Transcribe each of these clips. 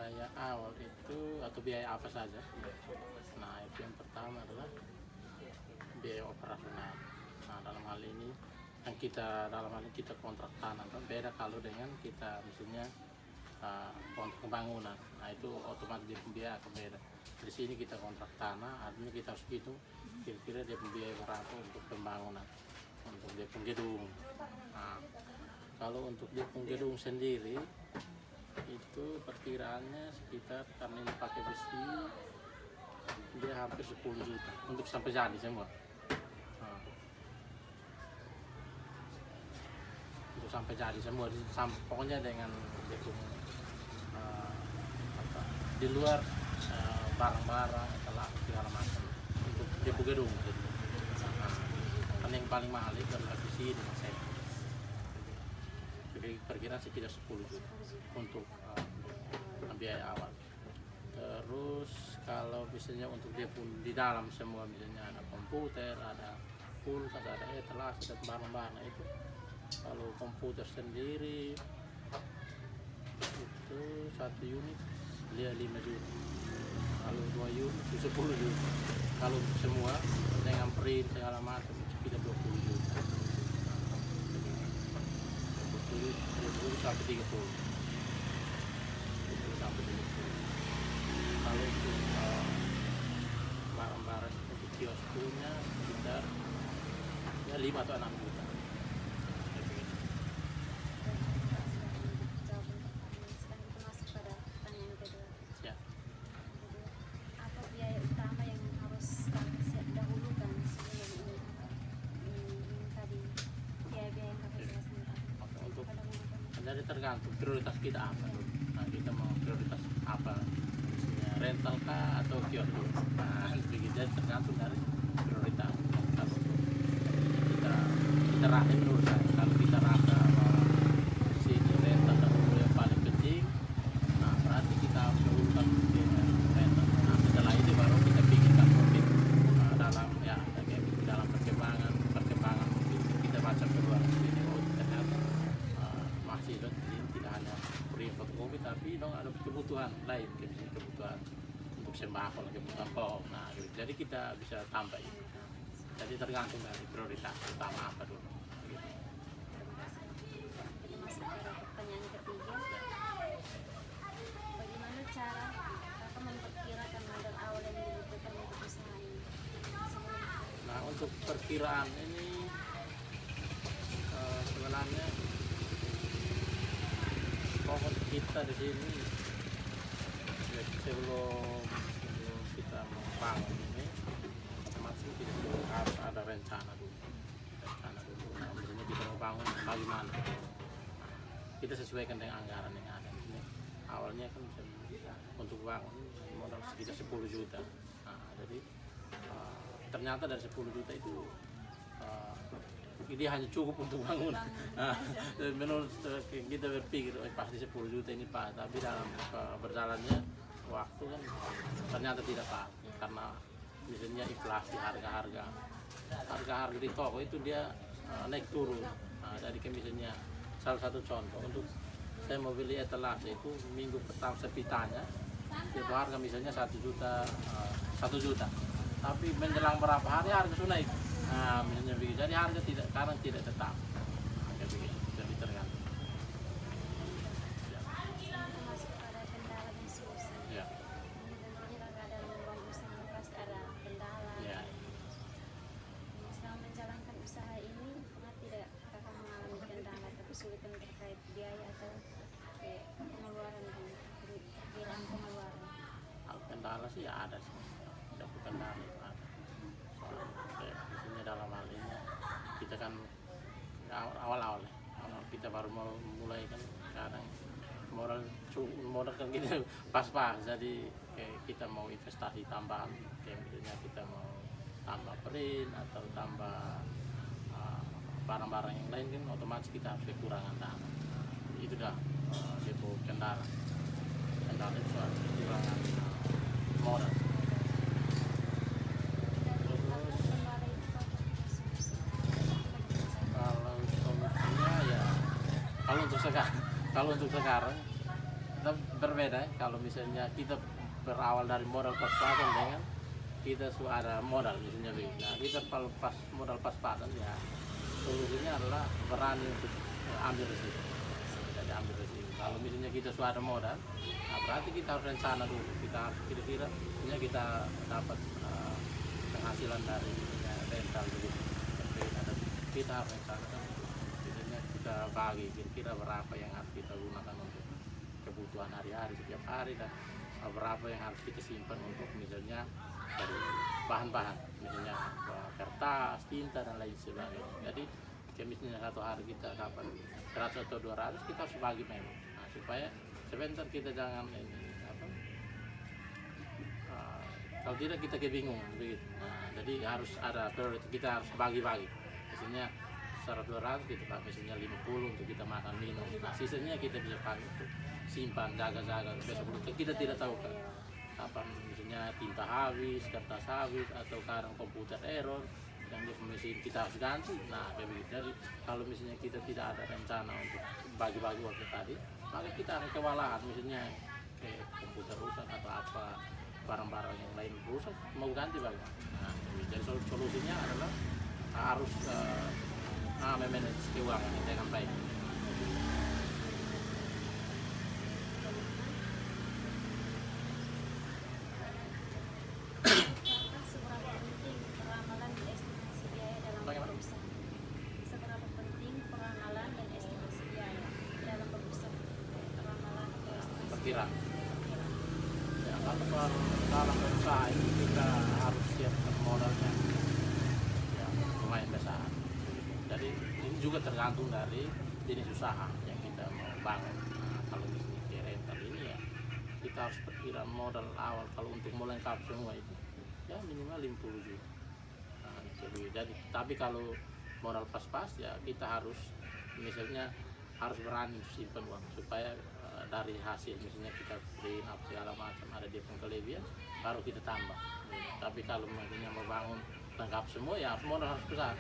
biaya awal itu atau biaya apa saja? Nah, itu yang pertama adalah biaya operasional. Nah, dalam hal ini kita kontrak tanah kan beda kalau dengan kita misalnya kontrak pembangunan. Nah, itu otomatis dia biaya akan beda. Di sini kita kontrak tanah, artinya kita harus hitung kira-kira dia biaya berapa untuk pembangunan, untuk dia gedung. Nah, kalau untuk dia gedung sendiri itu perkiraannya sekitar, karena ini pakai besi, dia hampir 10 juta untuk sampai jadi semua. Nah, untuk sampai jadi semua, pokoknya dengan gedung di luar barang-barang telah segala macam untuk depo gedung gitu. Nah, kan yang paling mahal itu adalah besi dengan semen. Jadi perkiraan sekitar 10 juta untuk biaya awal. Terus kalau misalnya untuk depo di dalam semua, misalnya ada komputer, ada kulkas, ada etalase, ada barang-barang itu. Kalau komputer sendiri itu 1 unit dia 5 juta, kalau 2 unit itu 10 juta, kalau semua dengan print segala macam sekitar 20 juta, 20 sampai 30, kalau untuk barang-barang untuk kios punya sekitar ya 5 atau 6 juta. Jadi tergantung prioritas kita apa dulu. Nah, kita mau prioritas apa, misalnya rental kah atau kios dulu. Nah, begitu, jadi tergantung dari prioritas. Kalau kita rahim dulu, kalau kita rasa bahwa di sini rental dulu yang paling penting, nah berarti kita harus dahulukan rental. Nah, setelah itu baru kita pikirkan mungkin dalam dalam perkembangan mungkin kita baca keluar sini, ternyata masih tidak hanya beri fotokopi, tapi dong ada kebutuhan lain, kebutuhan untuk sembako, kebutuhan pokok. Nah, gitu. Jadi kita bisa tambah itu. Jadi tergantung dari prioritas utama apa dulu. Gitu. Jadi masuk pada pertanyaan ketiga, bagaimana cara Kakak memperkirakan modal awal yang dibutuhkan untuk usaha ini? Nah, untuk perkiraan ini sebenarnya pokok kita di sini ya, sebelum kita membangun ini masih kita harus ada rencana dulu. Nah, misalnya kita mau bangun bagaimana, kita sesuaikan dengan anggaran yang ada. Ini awalnya kan untuk bangun modal sekitar 10 juta. Nah, jadi ternyata dari 10 juta itu ini hanya cukup untuk bangun. Menurut kita berpikir pasti 10 juta ini Pak, tapi dalam berjalannya waktu kan ternyata tidak Pak, karena misalnya inflasi harga-harga di toko itu dia naik turun. Nah, dari misalnya salah satu contoh, untuk saya mau beli etalase itu minggu pertama sepitanya itu harga misalnya 1 juta, tapi menjelang berapa hari harga sudah naik. Nah, misalnya begitu, jadi harga sekarang tidak tetap. Kayak begitu, jadi tergantung. Masuk pada kendala dan solusi. Ya. Tentunya Kakak dalam membangun usaha pasti ada kendala. Ya. Selama menjalankan usaha ini, pernah tidak Kakak mengalami kendala atau kesulitan terkait biaya atau pengeluaran pengeluaran? Kendala sih ya ada sih, tidak kendala itu ada. Kayak misalnya dalam hal ini kita kan awal kita baru mau mulai kan, sekarang modal kan kita pas-pas, jadi kayak kita mau investasi tambahan, kayak misalnya kita mau tambah print atau tambah barang-barang yang lain kan otomatis kita harus kekurangan dana. Itu dah depo kendala itu soal kekurangan modal. Kalau untuk sekarang kita berbeda ya. Kalau misalnya kita berawal dari modal pas-pasan dengan kita sudah ada modal misalnya begitu. Nah, kita kalau pas modal pas-pasan ya solusinya adalah berani untuk ambil risiko. Jadi ambil risiko. Kalau misalnya kita sudah ada modal, nah berarti kita harus rencana dulu. Kita harus kira-kira misalnya kita dapat penghasilan dari rental begitu. Tapi kita harus rencanakan. Misalnya kita bagi kira-kira berapa yang harus kita gunakan untuk kebutuhan hari-hari setiap hari dan berapa yang harus kita simpan untuk misalnya dari bahan-bahan misalnya kertas, tinta dan lain sebagainya. Jadi misalnya satu hari kita dapat 100 atau 200 kita harus bagi memang. Nah, supaya sebentar kita jangan ini kalau tidak kita kebingungan begitu. Nah, jadi harus ada prioritas, kita harus bagi-bagi. Misalnya 100-200 kita pakai misalnya 50 untuk kita makan minum. Nah, sisanya kita bisa pakai untuk simpan, jaga-jaga besok kita tidak tahu kan kapan misalnya tinta habis, kertas habis atau kadang komputer error yang di mesin kita harus ganti. Nah, kayak begitu. Jadi kalau misalnya kita tidak ada rencana untuk bagi-bagi waktu tadi, maka kita akan kewalahan misalnya kayak komputer rusak atau apa barang-barang yang lain rusak mau ganti bagaimana. Nah, jadi solusinya adalah harus memanage keuangan dengan baik. Seberapa penting peramalan dan estimasi biaya dalam berusaha? Seberapa penting peramalan dan estimasi biaya dalam berusaha? Peramalan atau estimasi Perkiraan. Ya, kalau dalam berusaha ini kita harus siapkan modalnya yang lumayan besar. Jadi ini juga tergantung dari jenis usaha yang kita mau bangun. Nah, kalau misalnya kayak rental ini ya kita harus perkiraan modal awal kalau untuk melengkapi semua itu ya minimal 50 juta. Nah, jadi tapi kalau modal pas-pas ya kita harus misalnya harus berani simpan uang supaya dari hasil misalnya kita print apa segala macam ada dia kelebihan baru kita tambah. Tapi kalau misalnya mau bangun lengkap semua ya modal harus besar.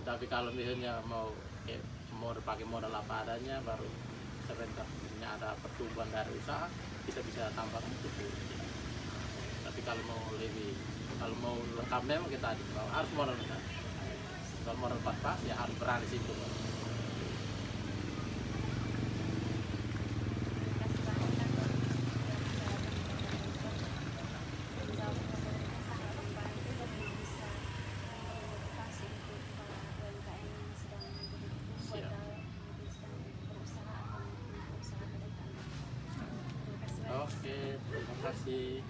Tapi kalau misalnya mau pakai modal apa adanya baru sebentar misalnya ada pertumbuhan dari usaha kita bisa tambah itu. Tapi kalau mau lengkap memang kita harus modal besar. Kalau modal pas-pas ya harus berani situ. Oke, terima kasih.